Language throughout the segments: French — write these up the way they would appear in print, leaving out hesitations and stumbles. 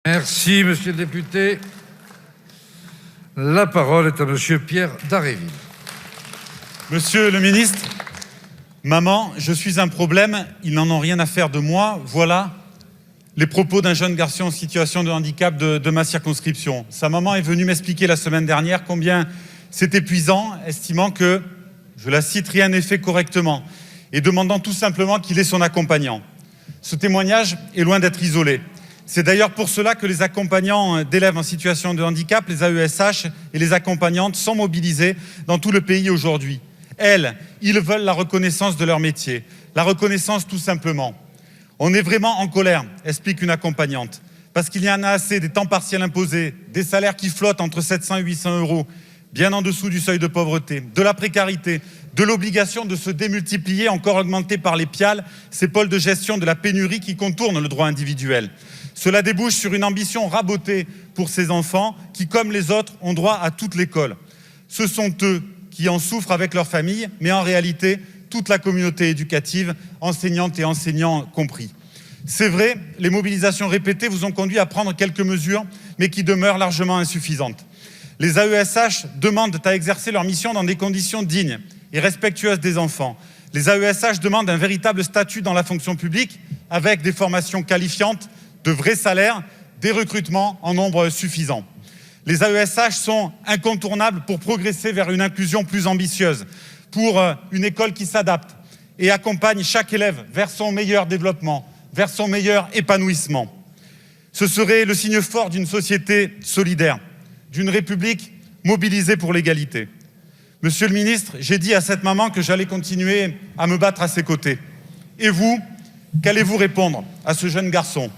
Merci, monsieur le député. La parole est à monsieur Pierre Dharréville. Monsieur le ministre, maman, je suis un problème, ils n'en ont rien à faire de moi. Voilà les propos d'un jeune garçon en situation de handicap de ma circonscription. Sa maman est venue m'expliquer la semaine dernière combien c'est épuisant, estimant que, je la cite, rien n'est fait correctement et demandant tout simplement qu'il ait son accompagnant. Ce témoignage est loin d'être isolé. C'est d'ailleurs pour cela que les accompagnants d'élèves en situation de handicap, les AESH et les accompagnantes sont mobilisés dans tout le pays aujourd'hui. Ils veulent la reconnaissance de leur métier, la reconnaissance tout simplement. On est vraiment en colère, explique une accompagnante, parce qu'il y en a assez des temps partiels imposés, des salaires qui flottent entre 700 et 800 €, bien en dessous du seuil de pauvreté, de la précarité, de l'obligation de se démultiplier, encore augmentée par les PIAL, ces pôles de gestion de la pénurie qui contournent le droit individuel. Cela débouche sur une ambition rabotée pour ces enfants qui, comme les autres, ont droit à toute l'école. Ce sont eux qui en souffrent avec leur famille, mais en réalité, toute la communauté éducative, enseignantes et enseignants compris. C'est vrai, les mobilisations répétées vous ont conduit à prendre quelques mesures, mais qui demeurent largement insuffisantes. Les AESH demandent à exercer leur mission dans des conditions dignes et respectueuses des enfants. Les AESH demandent un véritable statut dans la fonction publique, avec des formations qualifiantes, de vrais salaires, des recrutements en nombre suffisant. Les AESH sont incontournables pour progresser vers une inclusion plus ambitieuse, pour une école qui s'adapte et accompagne chaque élève vers son meilleur développement, vers son meilleur épanouissement. Ce serait le signe fort d'une société solidaire, d'une République mobilisée pour l'égalité. Monsieur le ministre, j'ai dit à cette maman que j'allais continuer à me battre à ses côtés. Et vous, qu'allez-vous répondre à ce jeune garçon ?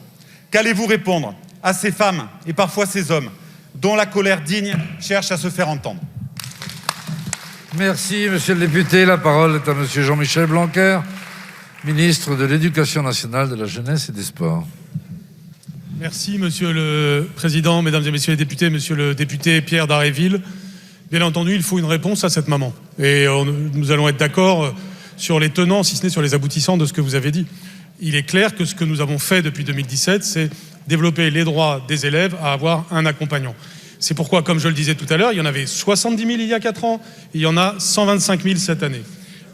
Qu'allez-vous répondre à ces femmes et parfois ces hommes dont la colère digne cherche à se faire entendre? Merci, monsieur le député. La parole est à monsieur Jean-Michel Blanquer, ministre de l'Éducation nationale, de la jeunesse et des sports. Merci, monsieur le président, mesdames et messieurs les députés, monsieur le député Pierre Dharréville. Bien entendu, il faut une réponse à cette maman. Et nous allons être d'accord sur les tenants, si ce n'est sur les aboutissants de ce que vous avez dit. Il est clair que ce que nous avons fait depuis 2017, c'est développer les droits des élèves à avoir un accompagnant. C'est pourquoi, comme je le disais tout à l'heure, il y en avait 70 000 il y a 4 ans, et il y en a 125 000 cette année.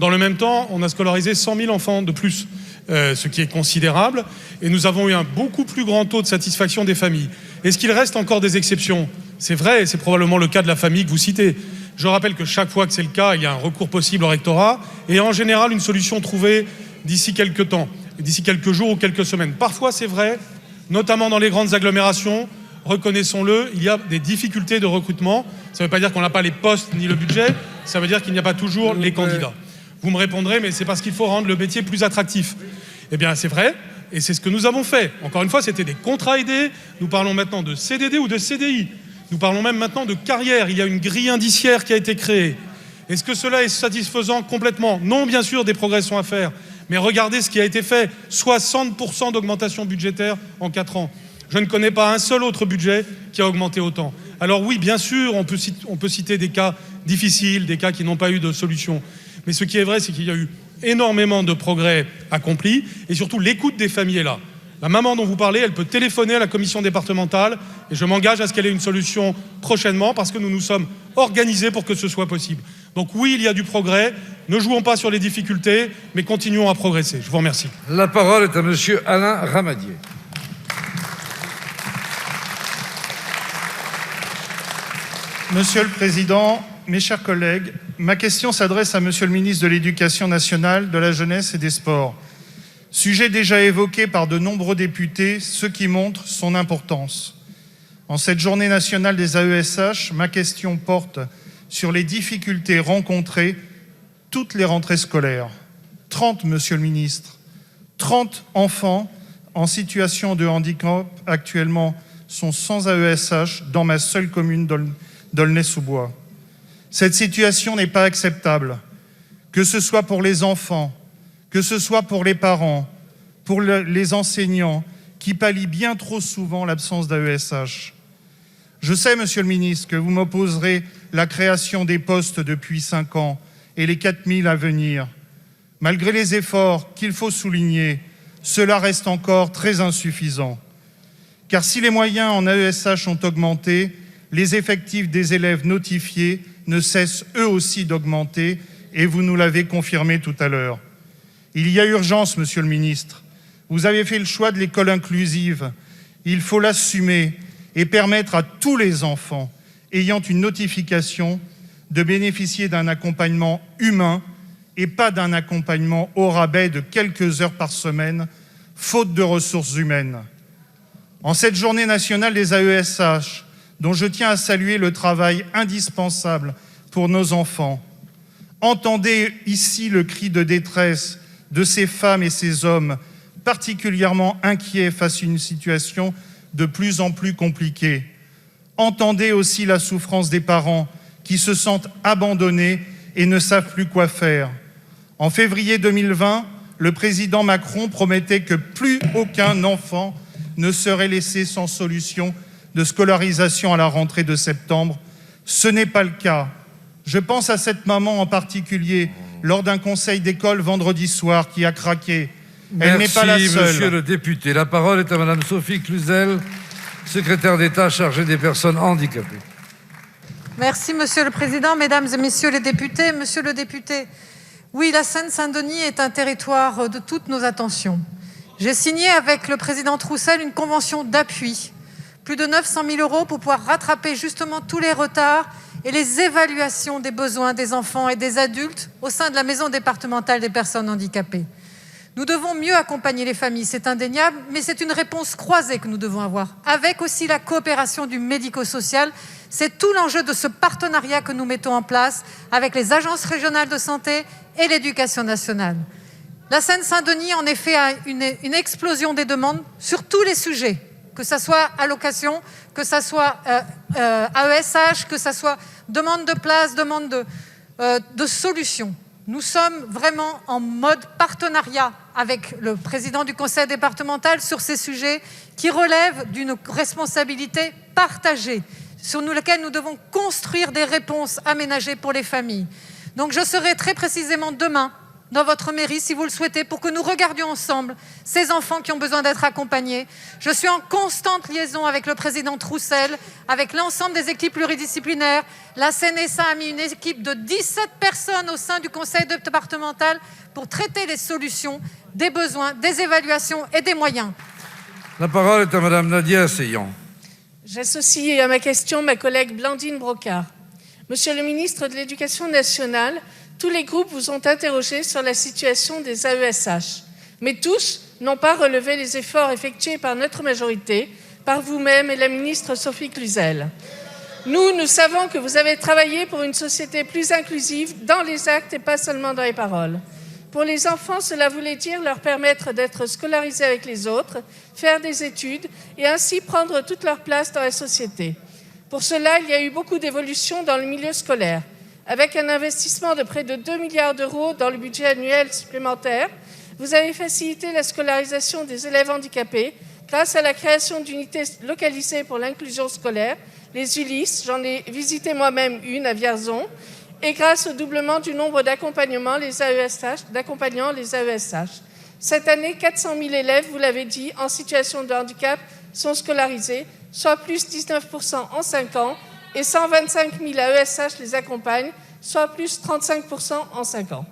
Dans le même temps, on a scolarisé 100 000 enfants de plus, ce qui est considérable, et nous avons eu un beaucoup plus grand taux de satisfaction des familles. Est-ce qu'il reste encore des exceptions? C'est vrai, et c'est probablement le cas de la famille que vous citez. Je rappelle que chaque fois que c'est le cas, il y a un recours possible au rectorat, et en général, une solution trouvée d'ici quelques temps, d'ici quelques jours ou quelques semaines. Parfois, c'est vrai, notamment dans les grandes agglomérations, reconnaissons-le, il y a des difficultés de recrutement. Ça ne veut pas dire qu'on n'a pas les postes ni le budget, ça veut dire qu'il n'y a pas toujours les candidats. Vous me répondrez, mais c'est parce qu'il faut rendre le métier plus attractif. Eh bien, c'est vrai, et c'est ce que nous avons fait. Encore une fois, c'était des contrats aidés. Nous parlons maintenant de CDD ou de CDI. Nous parlons même maintenant de carrière. Il y a une grille indiciaire qui a été créée. Est-ce que cela est satisfaisant complètement? Non, bien sûr, des progrès sont à faire. Mais regardez ce qui a été fait, 60% d'augmentation budgétaire en 4 ans. Je ne connais pas un seul autre budget qui a augmenté autant. Alors oui, bien sûr, on peut citer des cas difficiles, des cas qui n'ont pas eu de solution. Mais ce qui est vrai, c'est qu'il y a eu énormément de progrès accomplis, et surtout l'écoute des familles est là. La maman dont vous parlez, elle peut téléphoner à la commission départementale, et je m'engage à ce qu'elle ait une solution prochainement, parce que nous nous sommes organisés pour que ce soit possible. Donc oui, il y a du progrès. Ne jouons pas sur les difficultés, mais continuons à progresser. Je vous remercie. La parole est à monsieur Alain Ramadier. Monsieur le Président, mes chers collègues, ma question s'adresse à monsieur le ministre de l'Éducation nationale, de la jeunesse et des sports. Sujet déjà évoqué par de nombreux députés, ce qui montre son importance. En cette journée nationale des AESH, ma question porte sur les difficultés rencontrées toutes les rentrées scolaires. 30, monsieur le ministre, 30 enfants en situation de handicap actuellement sont sans AESH dans ma seule commune d'Aulnay-sous-Bois. Cette situation n'est pas acceptable, que ce soit pour les enfants, que ce soit pour les parents, pour les enseignants, qui pallient bien trop souvent l'absence d'AESH. Je sais, monsieur le ministre, que vous m'opposerez la création des postes depuis 5 ans et les 4 000 à venir. Malgré les efforts qu'il faut souligner, cela reste encore très insuffisant. Car si les moyens en AESH ont augmenté, les effectifs des élèves notifiés ne cessent eux aussi d'augmenter, et vous nous l'avez confirmé tout à l'heure. Il y a urgence, monsieur le ministre. Vous avez fait le choix de l'école inclusive. Il faut l'assumer et permettre à tous les enfants ayant une notification de bénéficier d'un accompagnement humain et pas d'un accompagnement au rabais de quelques heures par semaine, faute de ressources humaines. En cette journée nationale des AESH, dont je tiens à saluer le travail indispensable pour nos enfants, entendez ici le cri de détresse de ces femmes et ces hommes particulièrement inquiets face à une situation de plus en plus compliquée. Entendez aussi la souffrance des parents qui se sentent abandonnés et ne savent plus quoi faire. En février 2020, le président Macron promettait que plus aucun enfant ne serait laissé sans solution de scolarisation à la rentrée de septembre. Ce n'est pas le cas. Je pense à cette maman en particulier lors d'un conseil d'école vendredi soir qui a craqué. Elle n'est pas la seule. Merci, monsieur le député. La parole est à madame Sophie Cluzel, secrétaire d'État chargée des personnes handicapées. Merci, monsieur le président, mesdames et messieurs les députés. Monsieur le député, oui, la Seine-Saint-Denis est un territoire de toutes nos attentions. J'ai signé avec le président Troussel une convention d'appui, plus de 900 000 € pour pouvoir rattraper justement tous les retards et les évaluations des besoins des enfants et des adultes au sein de la maison départementale des personnes handicapées. Nous devons mieux accompagner les familles, c'est indéniable, mais c'est une réponse croisée que nous devons avoir, avec aussi la coopération du médico-social. C'est tout l'enjeu de ce partenariat que nous mettons en place avec les agences régionales de santé et l'éducation nationale. La Seine-Saint-Denis, en effet, a une explosion des demandes sur tous les sujets, que ce soit allocation, que ce soit AESH, que ce soit demande de place, demande de solutions. Nous sommes vraiment en mode partenariat avec le président du conseil départemental sur ces sujets qui relèvent d'une responsabilité partagée, sur laquelle nous devons construire des réponses aménagées pour les familles. Donc je serai très précisément demain dans votre mairie, si vous le souhaitez, pour que nous regardions ensemble ces enfants qui ont besoin d'être accompagnés. Je suis en constante liaison avec le président Troussel, avec l'ensemble des équipes pluridisciplinaires. La CNSA a mis une équipe de 17 personnes au sein du conseil départemental pour traiter les solutions, des besoins, des évaluations et des moyens. La parole est à madame Nadia Asseyan. J'associe à ma question ma collègue Blandine Brocard. Monsieur le ministre de l'Éducation nationale, tous les groupes vous ont interrogé sur la situation des AESH, mais tous n'ont pas relevé les efforts effectués par notre majorité, par vous-même et la ministre Sophie Cluzel. Nous savons que vous avez travaillé pour une société plus inclusive dans les actes et pas seulement dans les paroles. Pour les enfants, cela voulait dire leur permettre d'être scolarisés avec les autres, faire des études et ainsi prendre toute leur place dans la société. Pour cela, il y a eu beaucoup d'évolutions dans le milieu scolaire. Avec un investissement de près de 2 milliards d'euros dans le budget annuel supplémentaire, vous avez facilité la scolarisation des élèves handicapés grâce à la création d'unités localisées pour l'inclusion scolaire, les ULIS, j'en ai visité moi-même une à Vierzon, et grâce au doublement du nombre d'accompagnants les AESH. Cette année, 400 000 élèves, vous l'avez dit, en situation de handicap sont scolarisés, soit plus 19% en 5 ans, et 125 000 AESH les accompagnent, soit plus 35% en 5 ans.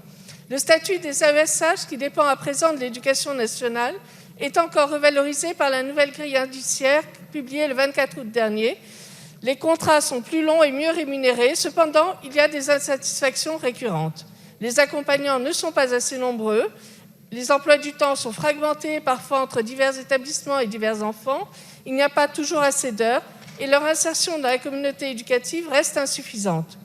Le statut des AESH, qui dépend à présent de l'Éducation nationale, est encore revalorisé par la nouvelle grille indiciaire publiée le 24 août dernier. Les contrats sont plus longs et mieux rémunérés, cependant, il y a des insatisfactions récurrentes. Les accompagnants ne sont pas assez nombreux, les emplois du temps sont fragmentés, parfois entre divers établissements et divers enfants, il n'y a pas toujours assez d'heures, et leur insertion dans la communauté éducative reste insuffisante.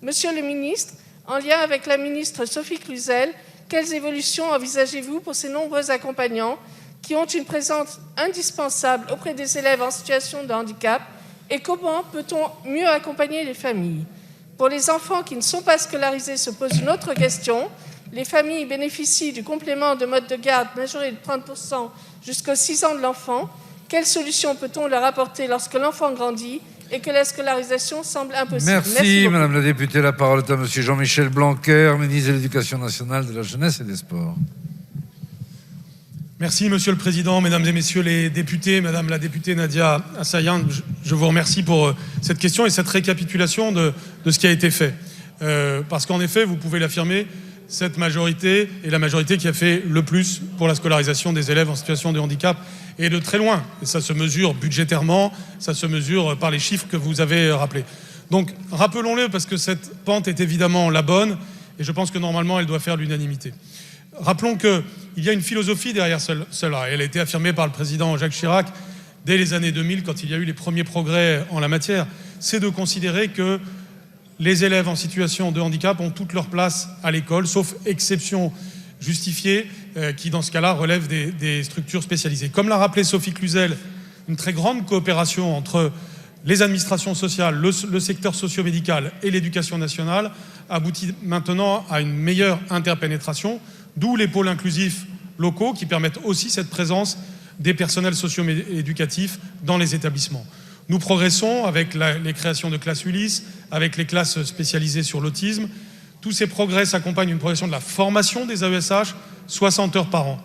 Monsieur le ministre, en lien avec la ministre Sophie Cluzel, quelles évolutions envisagez-vous pour ces nombreux accompagnants qui ont une présence indispensable auprès des élèves en situation de handicap et comment peut-on mieux accompagner les familles? Pour les enfants qui ne sont pas scolarisés se pose une autre question. Les familles bénéficient du complément de mode de garde majoré de 30% jusqu'aux 6 ans de l'enfant. Quelle solution peut-on leur apporter lorsque l'enfant grandit et que la scolarisation semble impossible? Merci madame la députée. La parole est à monsieur Jean-Michel Blanquer, ministre de l'Éducation nationale, de la jeunesse et des sports. Merci, Monsieur le Président, Mesdames et Messieurs les députés, Madame la députée Nadia Assayan, je vous remercie pour cette question et cette récapitulation de ce qui a été fait. Parce qu'en effet, vous pouvez l'affirmer, cette majorité est la majorité qui a fait le plus pour la scolarisation des élèves en situation de handicap, et de très loin. Et ça se mesure budgétairement, ça se mesure par les chiffres que vous avez rappelés. Donc, rappelons-le, parce que cette pente est évidemment la bonne, et je pense que normalement, elle doit faire l'unanimité. Rappelons qu'il y a une philosophie derrière cela. Elle a été affirmée par le président Jacques Chirac dès les années 2000, quand il y a eu les premiers progrès en la matière. C'est de considérer que les élèves en situation de handicap ont toute leur place à l'école, sauf exception justifiée, qui dans ce cas-là relève des structures spécialisées. Comme l'a rappelé Sophie Cluzel, une très grande coopération entre les administrations sociales, le secteur socio-médical et l'éducation nationale aboutit maintenant à une meilleure interpénétration, d'où les pôles inclusifs locaux qui permettent aussi cette présence des personnels socio-éducatifs dans les établissements. Nous progressons avec les créations de classes Ulysse, avec les classes spécialisées sur l'autisme. Tous ces progrès s'accompagnent d'une progression de la formation des AESH, 60 heures par an.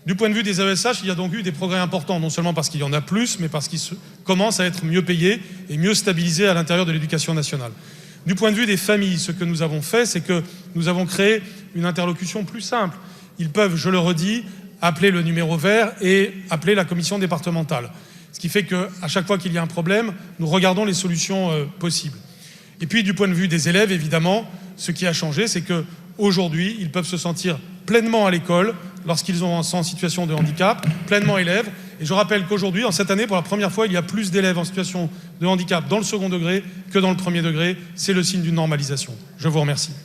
Du point de vue des AESH, il y a donc eu des progrès importants, non seulement parce qu'il y en a plus, mais parce qu'ils commencent à être mieux payés et mieux stabilisés à l'intérieur de l'éducation nationale. Du point de vue des familles, ce que nous avons fait, c'est que nous avons créé une interlocution plus simple. Ils peuvent, je le redis, appeler le numéro vert et appeler la commission départementale. Ce qui fait qu'à chaque fois qu'il y a un problème, nous regardons les solutions possibles. Et puis, du point de vue des élèves, évidemment, ce qui a changé, c'est qu'aujourd'hui, ils peuvent se sentir pleinement à l'école lorsqu'ils sont en situation de handicap, pleinement élèves. Et je rappelle qu'aujourd'hui, en cette année, pour la première fois, il y a plus d'élèves en situation de handicap dans le second degré que dans le premier degré. C'est le signe d'une normalisation. Je vous remercie.